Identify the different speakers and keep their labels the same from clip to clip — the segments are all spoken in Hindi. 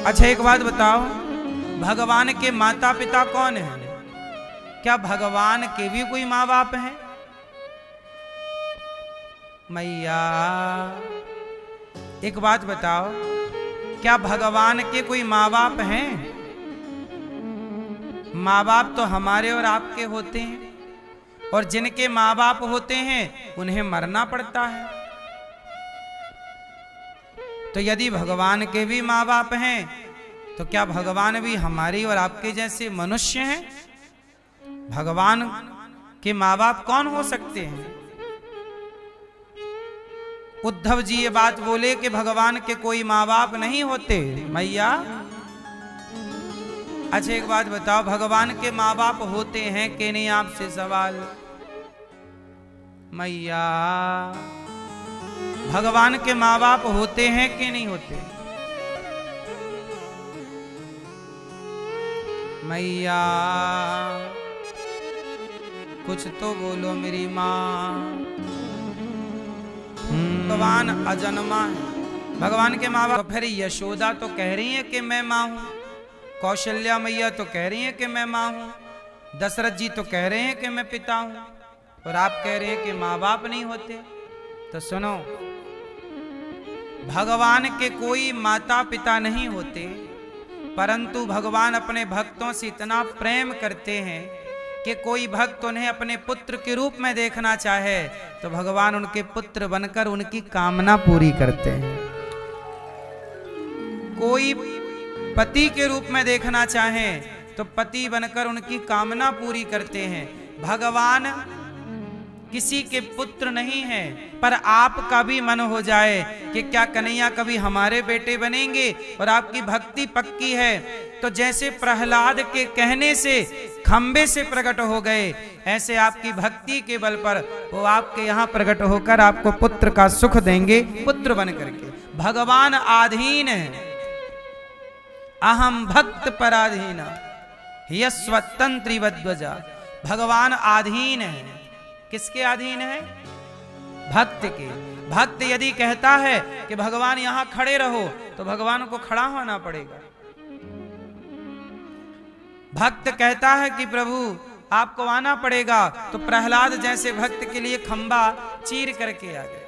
Speaker 1: अच्छा एक बात बताओ, भगवान के माता पिता कौन है? क्या भगवान के भी कोई माँ बाप हैं? मैया एक बात बताओ, क्या भगवान के कोई माँ बाप हैं? माँ बाप तो हमारे और आपके होते हैं, और जिनके माँ बाप होते हैं उन्हें मरना पड़ता है। तो यदि भगवान के भी माँ बाप हैं तो क्या भगवान भी हमारी और आपके जैसे मनुष्य हैं? भगवान के माँ बाप कौन हो सकते हैं? उद्धव जी ये बात बोले कि भगवान के कोई माँ बाप नहीं होते। मैया अच्छा एक बात बताओ, भगवान के माँ बाप होते हैं कि नहीं? आपसे सवाल। मैया भगवान के माँ बाप होते हैं कि नहीं होते? मैया कुछ तो बोलो मेरी माँ। भगवान अजन्मा है। भगवान के माँ बाप, फिर यशोदा तो कह रही है कि मैं माँ हूं, कौशल्या मैया तो कह रही है कि मैं माँ हूं, दशरथ जी तो कह रहे हैं कि मैं पिता हूं, और आप कह रहे हैं कि माँ बाप नहीं होते। तो सुनो, भगवान के कोई माता पिता नहीं होते, परंतु भगवान अपने भक्तों से इतना प्रेम करते हैं कि कोई भक्त उन्हें अपने पुत्र के रूप में देखना चाहे तो भगवान उनके पुत्र बनकर उनकी कामना पूरी करते हैं। कोई पति के रूप में देखना चाहे तो पति बनकर उनकी कामना पूरी करते हैं। भगवान किसी के पुत्र नहीं है, पर आपका भी मन हो जाए कि क्या कन्हैया कभी हमारे बेटे बनेंगे और आपकी भक्ति पक्की है, तो जैसे प्रहलाद के कहने से खंबे से प्रकट हो गए, ऐसे आपकी भक्ति के बल पर वो आपके यहाँ प्रकट होकर आपको पुत्र का सुख देंगे, पुत्र बन करके। भगवान आधीन है, अहम भक्त पराधीन यस्वतंत्री वध्वजा। भगवान आधीन है। किसके अधीन है? भक्त के। भक्त यदि कहता है कि भगवान यहां खड़े रहो तो भगवान को खड़ा होना पड़ेगा। भक्त कहता है कि प्रभु आपको आना पड़ेगा, तो प्रहलाद जैसे भक्त के लिए खंबा चीर करके आ गए,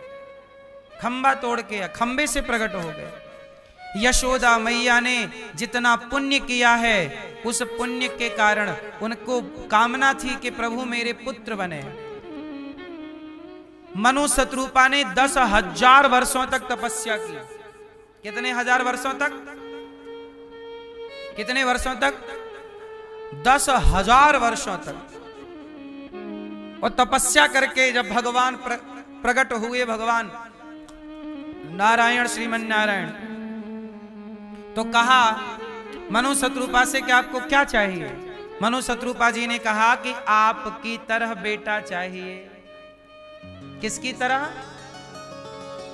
Speaker 1: खंबा तोड़ के खंबे से प्रकट हो गए। यशोदा मैया ने जितना पुण्य किया है, उस पुण्य के कारण उनको कामना थी कि प्रभु मेरे पुत्र बने। मनु शत्रुपा ने 10,000 वर्षों तक तपस्या की। कितने हजार वर्षों तक? कितने वर्षों तक? 10,000 वर्षों तक। और तपस्या करके जब भगवान प्रकट हुए, भगवान नारायण श्रीमन नारायण, तो कहा मनु शत्रुपा से कि आपको क्या चाहिए? मनु शत्रुपा जी ने कहा कि आपकी तरह बेटा चाहिए। किसकी तरह?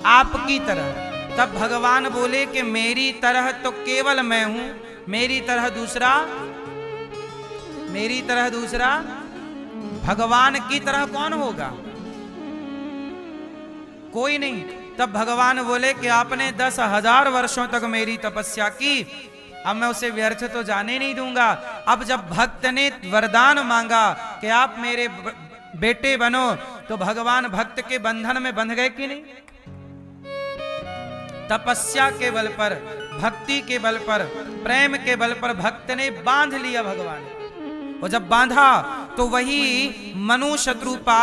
Speaker 1: आपकी तरह। तब भगवान बोले कि मेरी तरह तो केवल मैं हूं, मेरी तरह दूसरा, मेरी तरह दूसरा भगवान की तरह कौन होगा? कोई नहीं। तब भगवान बोले कि आपने 10,000 वर्षों तक मेरी तपस्या की, अब मैं उसे व्यर्थ तो जाने नहीं दूंगा। अब जब भक्त ने वरदान मांगा कि आप मेरे बेटे बनो, तो भगवान भक्त के बंधन में बंध गए कि नहीं? तपस्या के बल पर, भक्ति के बल पर, प्रेम के बल पर भक्त ने बांध लिया भगवान। और जब बांधा तो वही मनु शत्रुपा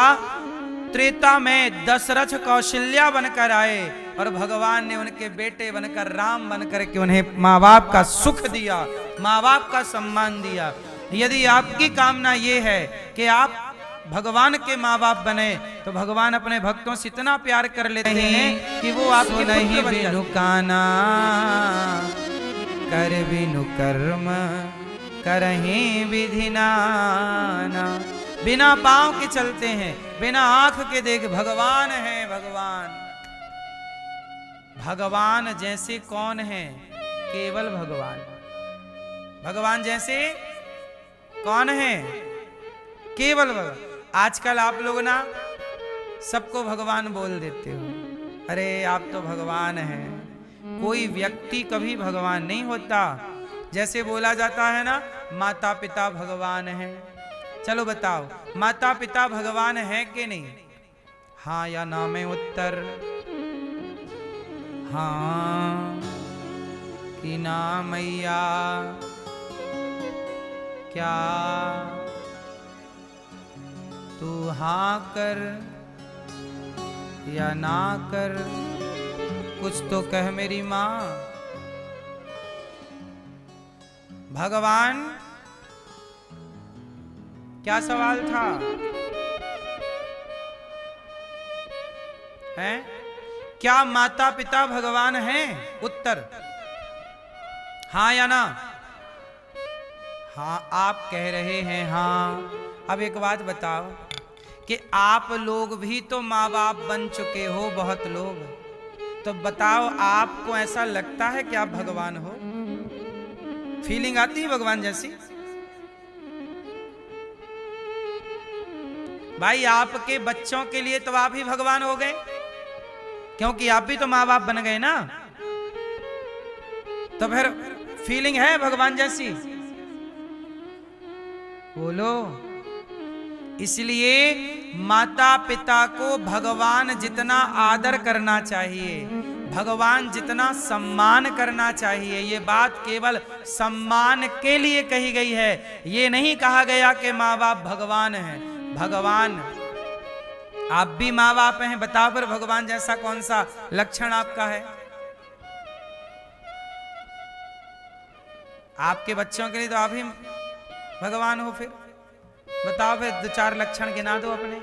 Speaker 1: त्रेता में दशरथ कौशल्या बनकर आए, और भगवान ने उनके बेटे बनकर राम बनकर के उन्हें माँ बाप का सुख दिया, माँ बाप का सम्मान दिया। यदि आपकी कामना ये है कि आप भगवान के माँ बाप बने, तो भगवान अपने भक्तों से इतना प्यार कर लेते हैं कि वो आपके नहीं बिनु काना कर बिनु कर्म करहीं विधि नाना। बिना पांव के चलते हैं, बिना आंख के देख भगवान है भगवान। भगवान जैसे कौन है? केवल भगवान। भगवान जैसे कौन है? केवल भगवान। आजकल आप लोग ना सबको भगवान बोल देते हो, अरे आप तो भगवान हैं, कोई व्यक्ति कभी भगवान नहीं होता। जैसे बोला जाता है ना, माता पिता भगवान है। चलो बताओ, माता पिता भगवान है कि नहीं? हाँ या ना में उत्तर हाँ कि ना मैया। क्या तू हाँ कर या ना कर, कुछ तो कह मेरी माँ। भगवान, क्या सवाल था? हैं? क्या माता पिता भगवान हैं? उत्तर हाँ या ना? हाँ आप कह रहे हैं हाँ। अब एक बात बताओ कि आप लोग भी तो माँ बाप बन चुके हो, बहुत लोग। तो बताओ, आपको ऐसा लगता है कि आप भगवान हो? फीलिंग आती है भगवान जैसी? भाई आपके बच्चों के लिए तो आप ही भगवान हो गए, क्योंकि आप भी तो माँ बाप बन गए ना। तो फिर फीलिंग है भगवान जैसी? बोलो। इसलिए माता पिता को भगवान जितना आदर करना चाहिए, भगवान जितना सम्मान करना चाहिए, ये बात केवल सम्मान के लिए कही गई है। ये नहीं कहा गया कि माँ बाप भगवान हैं। भगवान, आप भी माँ बाप हैं, बताओ फिर भगवान जैसा कौन सा लक्षण आपका है? आपके बच्चों के लिए तो आप ही भगवान हो। फिर बताओ, फिर दो चार लक्षण गिना दो अपने।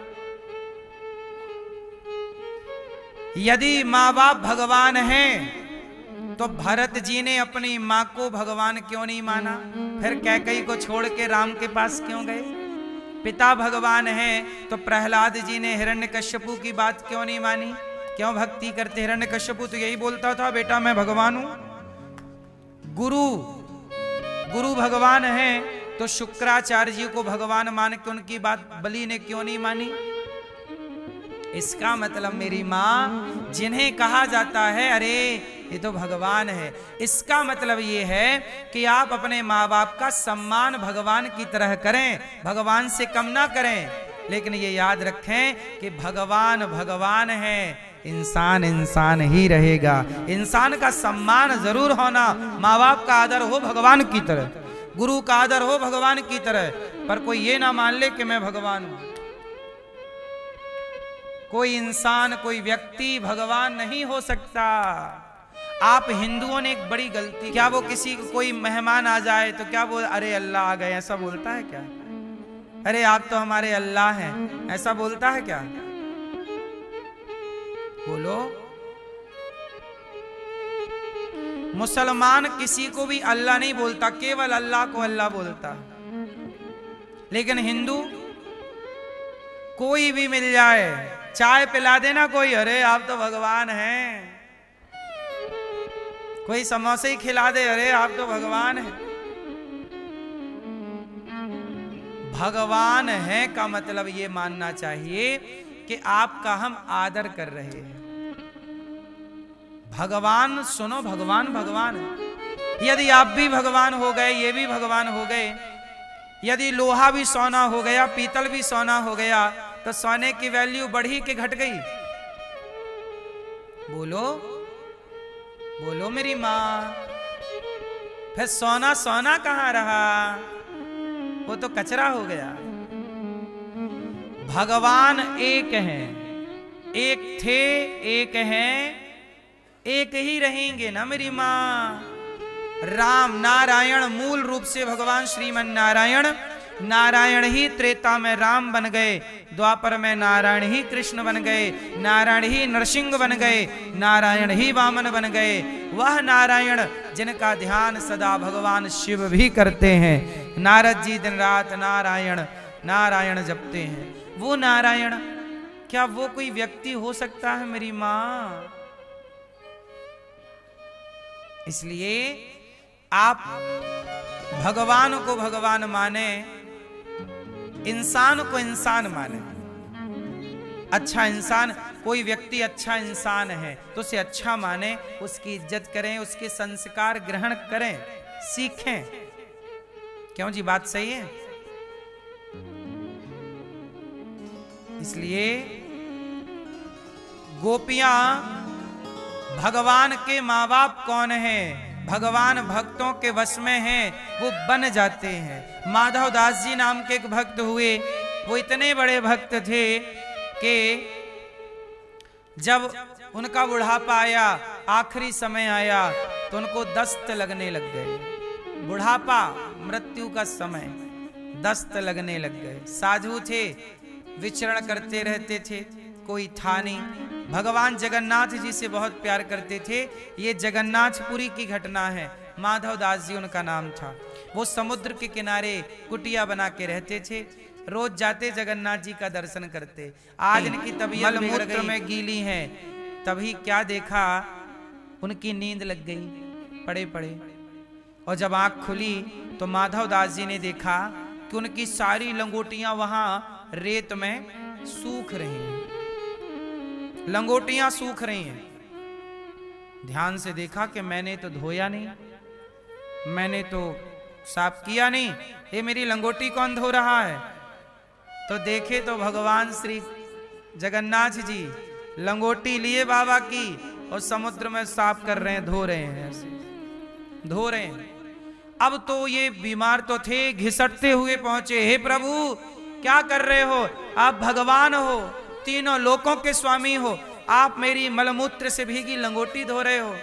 Speaker 1: यदि माँ बाप भगवान हैं तो भरत जी ने अपनी माँ को भगवान क्यों नहीं माना? फिर कैकेयी को छोड़ के राम के पास क्यों गए? पिता भगवान हैं तो प्रहलाद जी ने हिरण्यकश्यपु की बात क्यों नहीं मानी? क्यों भक्ति करते? हिरण्यकश्यपु तो यही बोलता था, बेटा मैं भगवान हूं। गुरु भगवान हैं तो शुक्राचार्य जी को भगवान मान के उनकी बात बलि ने क्यों नहीं मानी? इसका मतलब मेरी माँ, जिन्हें कहा जाता है अरे ये तो भगवान है, इसका मतलब ये है कि आप अपने माँ बाप का सम्मान भगवान की तरह करें, भगवान से कम ना करें। लेकिन ये याद रखें कि भगवान भगवान है, इंसान इंसान ही रहेगा। इंसान का सम्मान जरूर होना, माँ बाप का आदर हो भगवान की तरह, गुरु का आदर हो भगवान की तरह, पर कोई ये ना मान ले कि मैं भगवान हूं। कोई इंसान, कोई व्यक्ति भगवान नहीं हो सकता। आप हिंदुओं ने एक बड़ी गलती, क्या वो किसी को कोई मेहमान आ जाए तो क्या बोल, अरे अल्लाह आ गए, ऐसा बोलता है क्या? अरे आप तो हमारे अल्लाह हैं, ऐसा बोलता है क्या? बोलो। मुसलमान किसी को भी अल्लाह नहीं बोलता, केवल अल्लाह को अल्लाह बोलता। लेकिन हिंदू, कोई भी मिल जाए, चाय पिला देना कोई, अरे आप तो भगवान हैं। कोई समोसे ही खिला दे, अरे आप तो भगवान हैं। भगवान है का मतलब ये मानना चाहिए कि आपका हम आदर कर रहे हैं। भगवान सुनो, भगवान भगवान है। यदि आप भी भगवान हो गए, ये भी भगवान हो गए, यदि लोहा भी सोना हो गया, पीतल भी सोना हो गया, तो सोने की वैल्यू बढ़ी कि घट गई? बोलो बोलो मेरी माँ। फिर सोना सोना कहाँ रहा? वो तो कचरा हो गया। भगवान एक हैं, एक थे, एक हैं, एक ही रहेंगे ना मेरी माँ। राम नारायण, मूल रूप से भगवान श्रीमन नारायण, नारायण ही त्रेता में राम बन गए, द्वापर में नारायण ही कृष्ण बन गए, नारायण ही नरसिंह बन गए, नारायण ही वामन बन गए। वह नारायण जिनका ध्यान सदा भगवान शिव भी करते हैं। नारद जी दिन रात नारायण नारायण जपते हैं। वो नारायण, क्या वो कोई व्यक्ति हो सकता है मेरी माँ? इसलिए आप भगवान को भगवान माने, इंसान को इंसान माने। अच्छा इंसान, कोई व्यक्ति अच्छा इंसान है तो उसे अच्छा माने, उसकी इज्जत करें, उसके संस्कार ग्रहण करें, सीखें। क्यों जी, बात सही है? इसलिए गोपियां भगवान के माँ बाप कौन है, भगवान भक्तों के वश में हैं, वो बन जाते हैं। माधव दास जी नाम के एक भक्त हुए, वो इतने बड़े भक्त थे कि जब उनका बुढ़ापा आया, आखिरी समय आया, तो उनको दस्त लगने लग गए। बुढ़ापा, मृत्यु का समय, दस्त लगने लग गए। साधु थे, विचरण करते रहते थे, कोई था नहीं। भगवान जगन्नाथ जी से बहुत प्यार करते थे। ये जगन्नाथपुरी की घटना है। माधव दास जी उनका नाम था। वो समुद्र के किनारे कुटिया बना के रहते थे, रोज जाते जगन्नाथ जी का दर्शन करते। आज इनकी तबीयत मूत्र में गीली है, तभी क्या देखा, उनकी नींद लग गई पड़े पड़े। और जब आंख खुली तो माधव दास जी ने देखा कि उनकी सारी लंगोटियां वहां रेत में सूख रही हैं, लंगोटियां सूख रही हैं। ध्यान से देखा कि मैंने तो धोया नहीं, मैंने तो साफ किया नहीं, ये मेरी लंगोटी कौन धो रहा है? तो देखे तो भगवान श्री जगन्नाथ जी लंगोटी लिए बाबा की और समुद्र में साफ कर रहे हैं, धो रहे हैं, ऐसे धो रहे हैं। अब तो ये बीमार तो थे, घिसटते हुए पहुंचे। हे प्रभु, क्या कर रहे हो? आप भगवान हो, तीनों लोकों के स्वामी हो, आप मेरी मलमूत्र से भीगी लंगोटी धो रहे हो।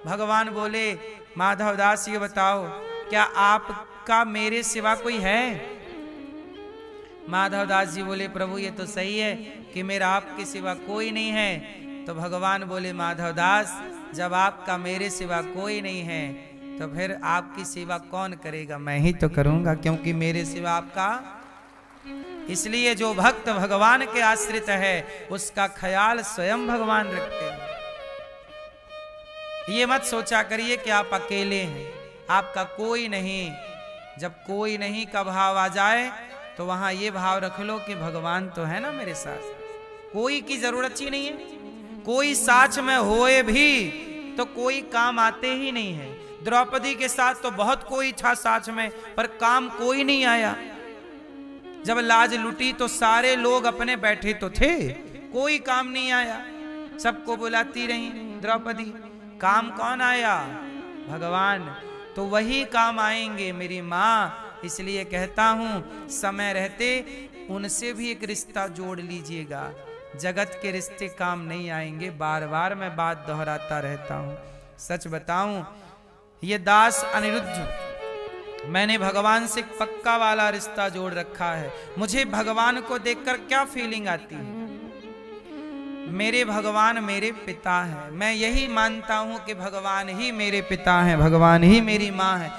Speaker 1: भगवान बोले, माधव दास ये बताओ, क्या आपका मेरे सिवा कोई है? माधव दास जी बोले, प्रभु ये तो सही है कि मेरा आपके सिवा कोई नहीं है। तो भगवान बोले, माधव दास, जब आपका मेरे सिवा कोई नहीं है तो फिर आपकी सेवा कौन करेगा? मैं ही तो करूंगा, क्योंकि मेरे सिवा आपका। इसलिए जो भक्त भगवान के आश्रित है उसका ख्याल स्वयं भगवान रखते हैं। ये मत सोचा करिए कि आप अकेले हैं, आपका कोई नहीं। जब कोई नहीं का भाव आ जाए तो वहां ये भाव रख लो कि भगवान तो है ना मेरे साथ, कोई की जरूरत ही नहीं है। कोई साथ में होए भी तो कोई काम आते ही नहीं है। द्रौपदी के साथ तो बहुत कोई था साथ में, पर काम कोई नहीं आया। जब लाज लुटी तो सारे लोग अपने बैठे तो थे, कोई काम नहीं आया। सबको बुलाती रही द्रौपदी, काम कौन आया? भगवान। तो वही काम आएंगे मेरी माँ। इसलिए कहता हूं, समय रहते उनसे भी एक रिश्ता जोड़ लीजिएगा। जगत के रिश्ते काम नहीं आएंगे। बार बार मैं बात दोहराता रहता हूं। सच बताऊं, ये दास अनिरुद्ध, मैंने भगवान से पक्का वाला रिश्ता जोड़ रखा है। मुझे भगवान को देखकर क्या फीलिंग आती है? मेरे भगवान मेरे पिता हैं। मैं यही मानता हूं कि भगवान ही मेरे पिता हैं, भगवान ही मेरी माँ है।